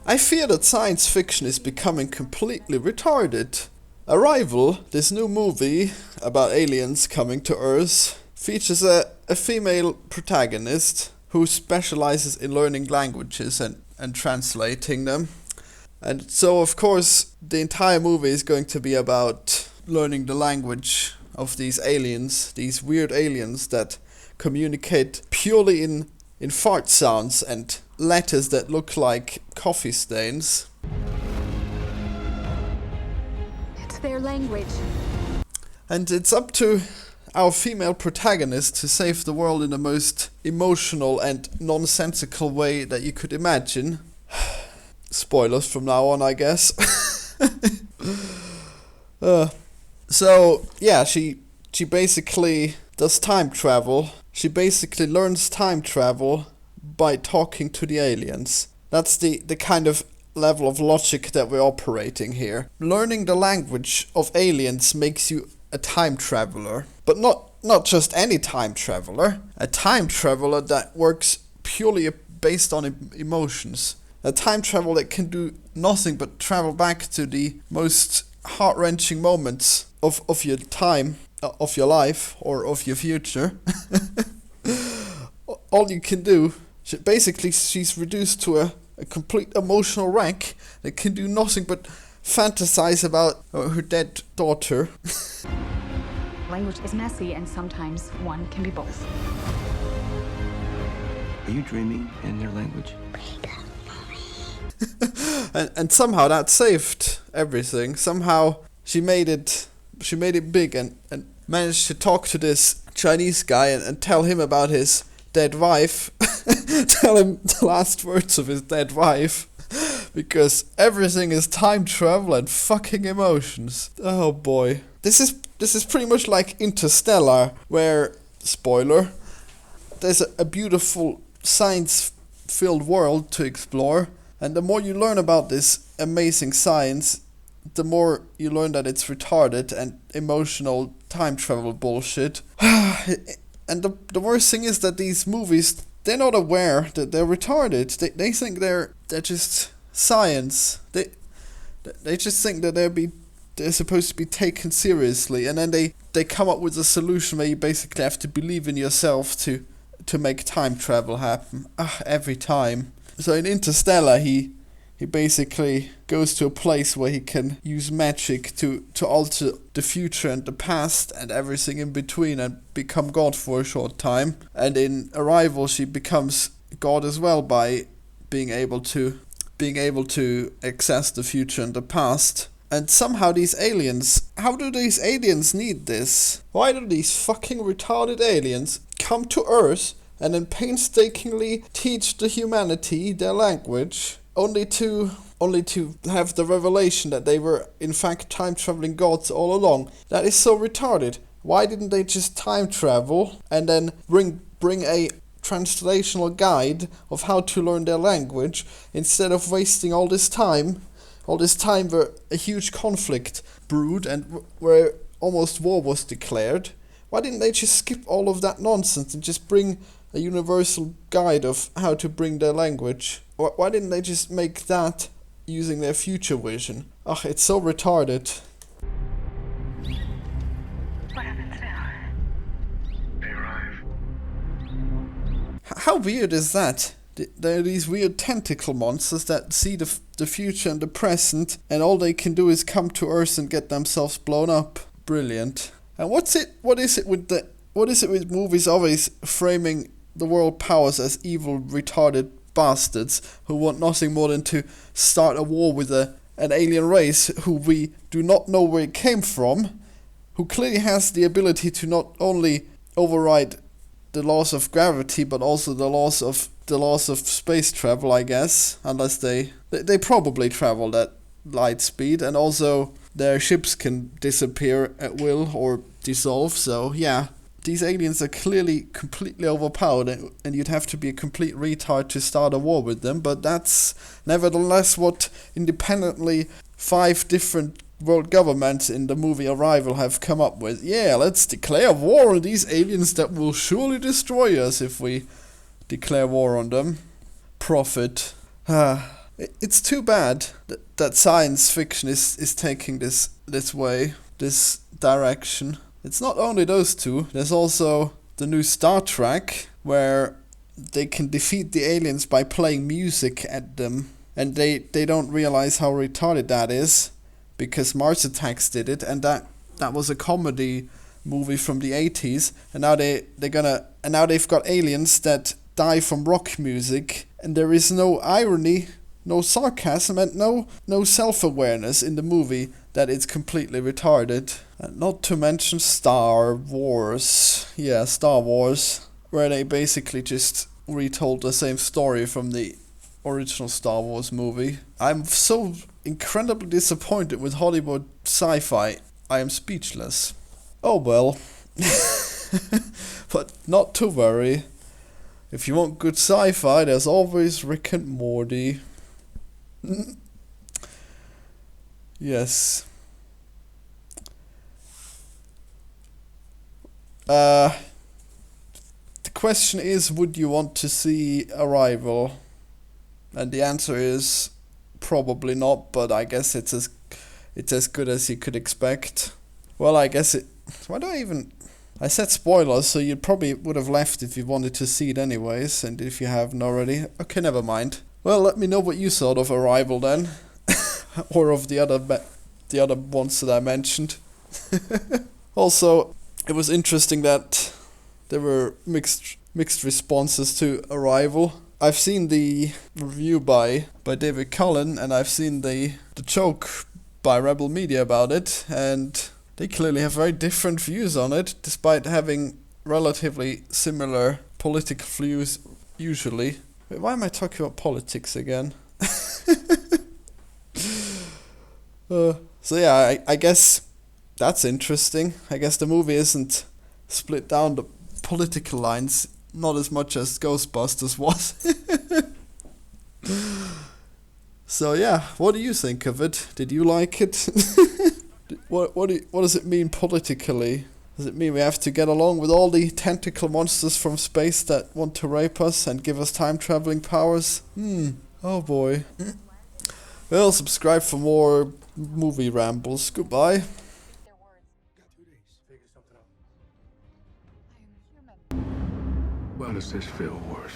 I fear that science fiction is becoming completely retarded. Arrival, this new movie about aliens coming to Earth, features a female protagonist who specializes in learning languages and translating them. And so, of course, the entire movie is going to be about learning the language of these aliens, these weird aliens that communicate purely in fart sounds and letters that look like coffee stains. It's their language. And it's up to our female protagonist to save the world in the most emotional and nonsensical way that you could imagine. Spoilers from now on, I guess. So, yeah, she basically does time travel. She basically learns time travel by talking to the aliens. That's the kind of level of logic that we're operating here. Learning the language of aliens makes you a time traveler. But not just any time traveler. A time traveler that works purely based on emotions. A time travel that can do nothing but travel back to the most heart-wrenching moments of your time, of your life, or of your future. All you can do, basically she's reduced to a complete emotional wreck that can do nothing but fantasize about her dead daughter. Language is messy, and sometimes one can be both. Are you dreaming in their language? and somehow that saved everything. Somehow she made it big and managed to talk to this Chinese guy and tell him about his dead wife. Tell him the last words of his dead wife. Because everything is time travel and fucking emotions. Oh boy. This is pretty much like Interstellar, where, spoiler, there's a beautiful science-filled world to explore. And the more you learn about this amazing science, the more you learn that it's retarded and emotional time travel bullshit. And the worst thing is that these movies, they're not aware that they're retarded. They think they're just science. They just think that they're supposed to be taken seriously, and then they come up with a solution where you basically have to believe in yourself to make time travel happen. Every time. So in Interstellar, he basically goes to a place where he can use magic to alter the future and the past and everything in between and become God for a short time. And in Arrival, she becomes God as well by being able to access the future and the past. And somehow these aliens, how do these aliens need this? Why do these fucking retarded aliens come to Earth and then painstakingly teach the humanity their language, only to have the revelation that they were in fact time-traveling gods all along? That is so retarded. Why didn't they just time travel and then bring a translational guide of how to learn their language, instead of wasting all this time where a huge conflict brewed and where almost war was declared? Why didn't they just skip all of that nonsense and just bring a universal guide of how to bring their language? Why didn't they just make that using their future vision? It's so retarded. What happens now? They arrive. How weird is that? There are these weird tentacle monsters that see the future and the present, and all they can do is come to Earth and get themselves blown up. Brilliant. And what is it with movies always framing the world powers as evil, retarded bastards who want nothing more than to start a war with an alien race who we do not know where it came from, who clearly has the ability to not only override the laws of gravity but also the laws of space travel, I guess, unless they probably travel at light speed, and also their ships can disappear at will or dissolve. So yeah, these aliens are clearly completely overpowered, and you'd have to be a complete retard to start a war with them, but that's nevertheless what independently 5 different world governments in the movie Arrival have come up with. Yeah, let's declare war on these aliens that will surely destroy us if we declare war on them. Profit. It's too bad that science fiction is taking this way, this direction. It's not only those two. There's also the new Star Trek, where they can defeat the aliens by playing music at them, and they don't realize how retarded that is, because Mars Attacks did it, and that was a comedy movie from the 80s, and now now they've got aliens that die from rock music, and there is no irony, no sarcasm, and no self-awareness in the movie that it's completely retarded. And not to mention Star Wars. Yeah, Star Wars, where they basically just retold the same story from the original Star Wars movie. I'm so incredibly disappointed with Hollywood sci-fi. I am speechless. Oh well. But not to worry. If you want good sci-fi, there's always Rick and Morty. Yes. The question is, would you want to see Arrival? And the answer is probably not, but I guess it's as good as you could expect. Well, I guess it... Why do I even... I said spoilers, so you probably would have left if you wanted to see it anyways, and if you haven't already. Okay, never mind. Well, let me know what you thought of Arrival then. Or of the other ones that I mentioned. Also, it was interesting that there were mixed responses to Arrival. I've seen the review by David Cullen, and I've seen the joke by Rebel Media about it, and they clearly have very different views on it, despite having relatively similar political views usually. Wait, why am I talking about politics again? So yeah, I guess that's interesting. I guess the movie isn't split down the political lines, not as much as Ghostbusters was. So yeah, what do you think of it? Did you like it? What does it mean politically? Does it mean we have to get along with all the tentacle monsters from space that want to rape us and give us time-traveling powers? Oh boy. Well, subscribe for more movie rambles. Goodbye. Why does this feel worse?